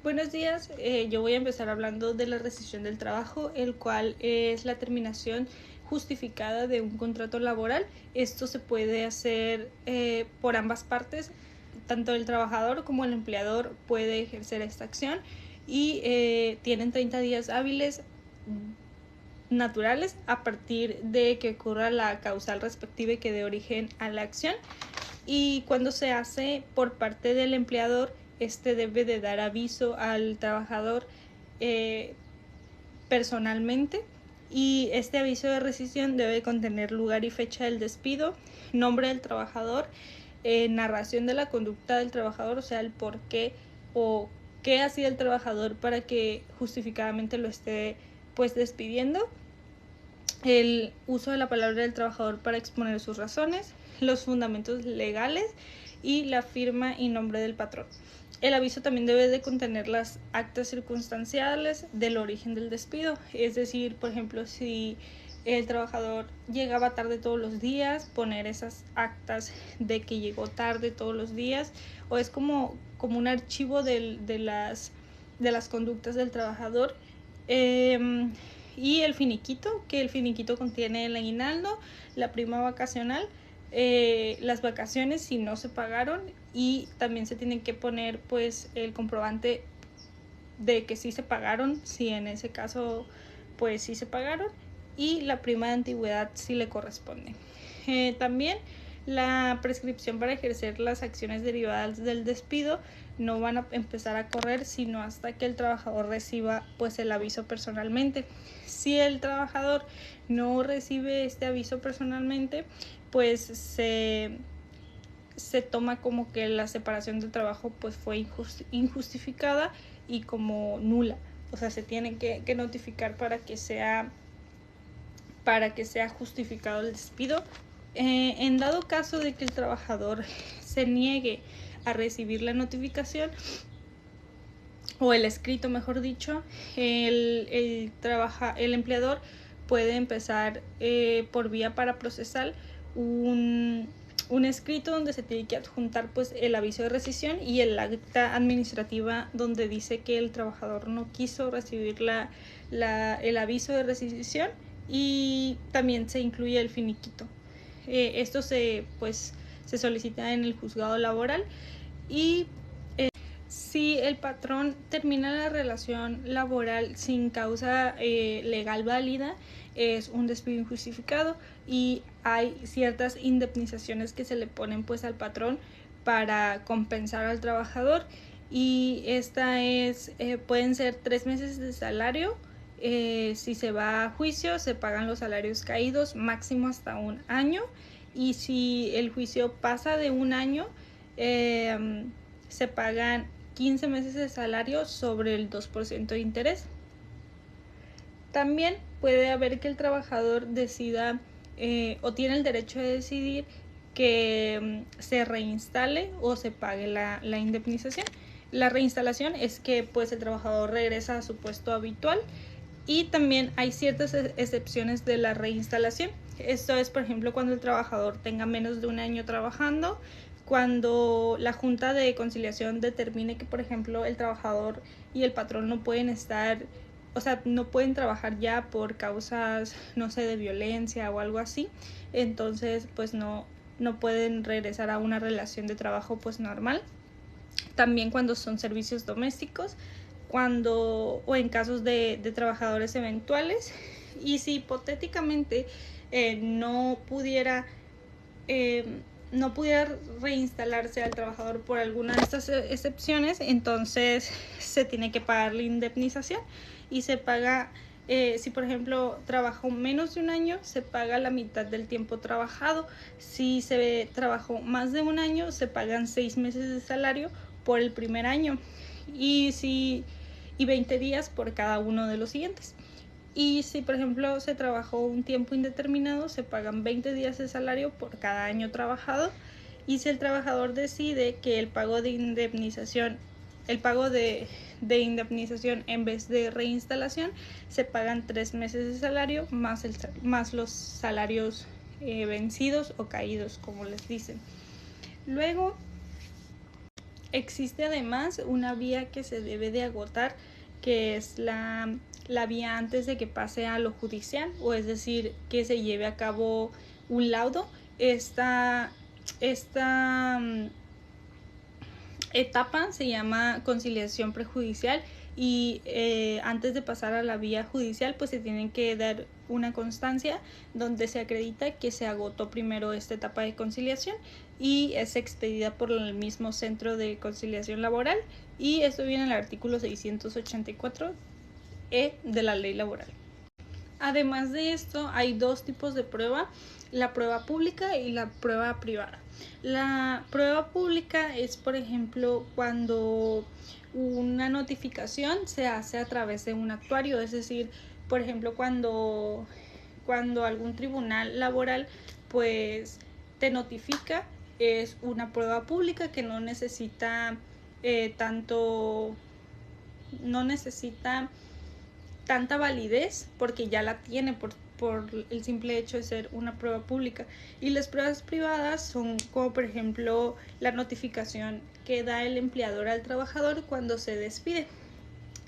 Buenos días, yo voy a empezar hablando de la rescisión del trabajo, el cual es la terminación justificada de un contrato laboral. Esto se puede hacer por ambas partes, tanto el trabajador como el empleador puede ejercer esta acción y tienen 30 días hábiles naturales a partir de que ocurra la causal respectiva que dé origen a la acción. Y cuando se hace por parte del empleador, este debe de dar aviso al trabajador personalmente, y este aviso de rescisión debe contener lugar y fecha del despido, nombre del trabajador, narración de la conducta del trabajador, o sea, el por qué o qué hacía el trabajador para que justificadamente lo esté pues despidiendo, el uso de la palabra del trabajador para exponer sus razones, los fundamentos legales y la firma y nombre del patrón. El aviso también debe de contener las actas circunstanciales del origen del despido, es decir, por ejemplo, si el trabajador llegaba tarde todos los días, poner esas actas de que llegó tarde todos los días, o es como un archivo de las conductas del trabajador. Y el finiquito, que el finiquito contiene el aguinaldo, la prima vacacional, las vacaciones si no se pagaron, y también se tiene que poner pues el comprobante de que sí se pagaron, si en ese caso pues sí se pagaron, y la prima de antigüedad si le corresponde. También la prescripción para ejercer las acciones derivadas del despido no van a empezar a correr sino hasta que el trabajador reciba pues el aviso personalmente. Si el trabajador no recibe este aviso personalmente, pues se toma como que la separación del trabajo pues fue injustificada y como nula. O sea, se tiene que notificar para que sea justificado el despido. En dado caso de que el trabajador se niegue a recibir la notificación o el escrito, mejor dicho, el empleador puede empezar por vía paraprocesal un escrito donde se tiene que adjuntar pues el aviso de rescisión y el acta administrativa donde dice que el trabajador no quiso recibir el aviso de rescisión, y también se incluye el finiquito. Esto se solicita en el juzgado laboral. Y si el patrón termina la relación laboral sin causa legal válida, es un despido injustificado y hay ciertas indemnizaciones que se le ponen pues al patrón para compensar al trabajador, y esta pueden ser 3 meses de salario. Si se va a juicio se pagan los salarios caídos, máximo hasta 1 año, y si el juicio pasa de 1 año se pagan 15 meses de salario sobre el 2% de interés. También puede haber que el trabajador decida o tiene el derecho de decidir que se reinstale o se pague la indemnización. La reinstalación es que pues el trabajador regresa a su puesto habitual, y también hay ciertas excepciones de la reinstalación. Esto es, por ejemplo, cuando el trabajador tenga menos de 1 año trabajando, cuando la Junta de Conciliación determine que, por ejemplo, el trabajador y el patrón no pueden no pueden trabajar ya por causas, no sé, de violencia o algo así, entonces pues no pueden regresar a una relación de trabajo pues normal. También cuando son servicios domésticos, o en casos de trabajadores eventuales, y si hipotéticamente no pudiera reinstalarse al trabajador por alguna de estas excepciones, entonces se tiene que pagar la indemnización, y se paga, si por ejemplo trabajó menos de 1 año, se paga la mitad del tiempo trabajado. Si se trabajó más de 1 año, se pagan 6 meses de salario por el primer año, y 20 días por cada uno de los siguientes. Y si por ejemplo se trabajó un tiempo indeterminado, se pagan 20 días de salario por cada año trabajado. Y si el trabajador decide que el pago de indemnización en vez de reinstalación, se pagan 3 meses de salario más los salarios vencidos o caídos, como les dicen. Luego Existe además una vía que se debe de agotar, que es la vía antes de que pase a lo judicial, o es decir, que se lleve a cabo un laudo. Esta etapa se llama conciliación prejudicial y antes de pasar a la vía judicial pues se tienen que dar una constancia donde se acredita que se agotó primero esta etapa de conciliación y es expedida por el mismo centro de conciliación laboral, y esto viene en el artículo 684 de la ley laboral. Además de esto, hay dos tipos de prueba: la prueba pública y la prueba privada. La prueba pública es, por ejemplo, cuando una notificación se hace a través de un actuario, es decir, por ejemplo, cuando algún tribunal laboral pues te notifica, es una prueba pública que no necesita tanta validez porque ya la tiene por el simple hecho de ser una prueba pública. Y las pruebas privadas son como, por ejemplo, la notificación que da el empleador al trabajador cuando se despide.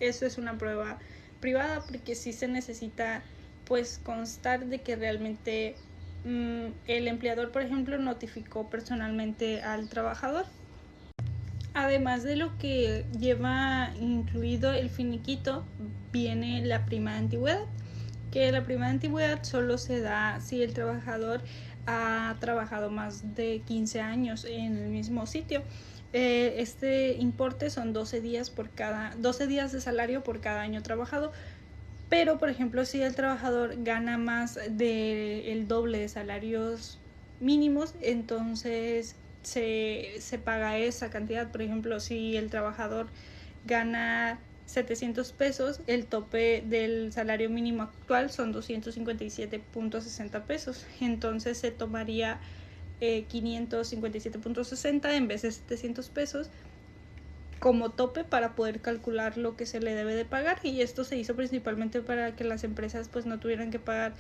Eso es una prueba privada porque sí se necesita pues constar de que realmente el empleador, por ejemplo, notificó personalmente al trabajador. Además de lo que lleva incluido el finiquito, viene la prima de antigüedad, que la prima de antigüedad solo se da si el trabajador ha trabajado más de 15 años en el mismo sitio. Este importe son 12 días de salario por cada año trabajado, pero por ejemplo si el trabajador gana más del doble de salarios mínimos, entonces se paga esa cantidad. Por ejemplo, si el trabajador gana 700 pesos, el tope del salario mínimo actual son 257.60 pesos, entonces se tomaría 557.60 en vez de 700 pesos como tope para poder calcular lo que se le debe de pagar. Y esto se hizo principalmente para que las empresas pues no tuvieran que pagar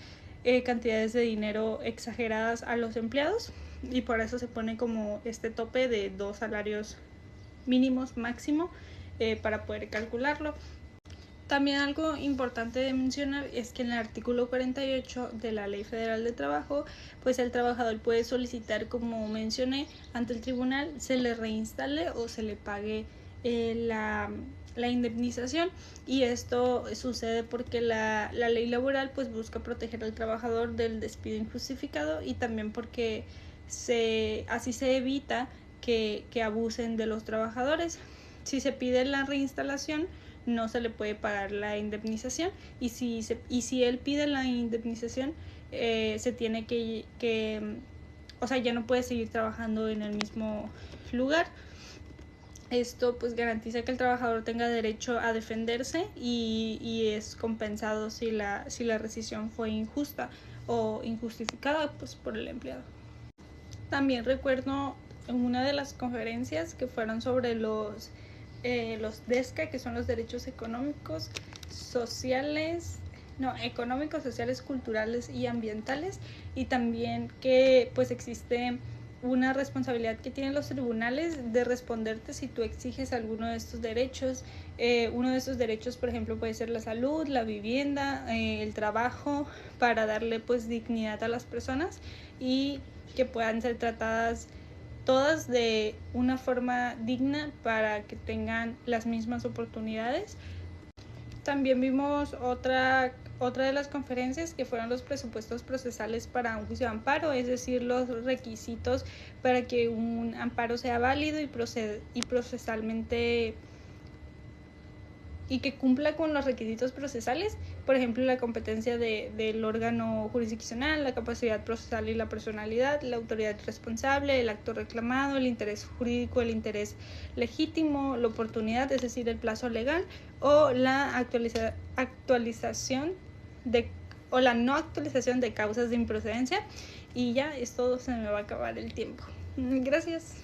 cantidades de dinero exageradas a los empleados, y por eso se pone como este tope de 2 salarios mínimos máximo para poder calcularlo. También algo importante de mencionar es que en el artículo 48 de la Ley Federal de Trabajo, pues el trabajador puede solicitar, como mencioné, ante el tribunal se le reinstale o se le pague la indemnización, y esto sucede porque la ley laboral pues busca proteger al trabajador del despido injustificado, y también porque así se evita que abusen de los trabajadores. Si se pide la reinstalación, no se le puede pagar la indemnización, y si él pide la indemnización, se tiene o sea, ya no puede seguir trabajando en el mismo lugar. Esto pues garantiza que el trabajador tenga derecho a defenderse y es compensado si la rescisión fue injusta o injustificada pues por el empleado. También recuerdo en una de las conferencias que fueron sobre los DESCA, que son los derechos económicos, sociales, culturales y ambientales, y también que pues existe una responsabilidad que tienen los tribunales de responderte si tú exiges alguno de estos derechos. Uno de estos derechos, por ejemplo, puede ser la salud, la vivienda, el trabajo, para darle pues dignidad a las personas y que puedan ser tratadas todas de una forma digna para que tengan las mismas oportunidades. También vimos otra de las conferencias, que fueron los presupuestos procesales para un juicio de amparo, es decir, los requisitos para que un amparo sea válido y procesalmente y que cumpla con los requisitos procesales, por ejemplo, la competencia del órgano jurisdiccional, la capacidad procesal y la personalidad, la autoridad responsable, el acto reclamado, el interés jurídico, el interés legítimo, la oportunidad, es decir, el plazo legal, o la actualización o la no actualización de causas de improcedencia. Y ya es todo, se me va a acabar el tiempo. Gracias.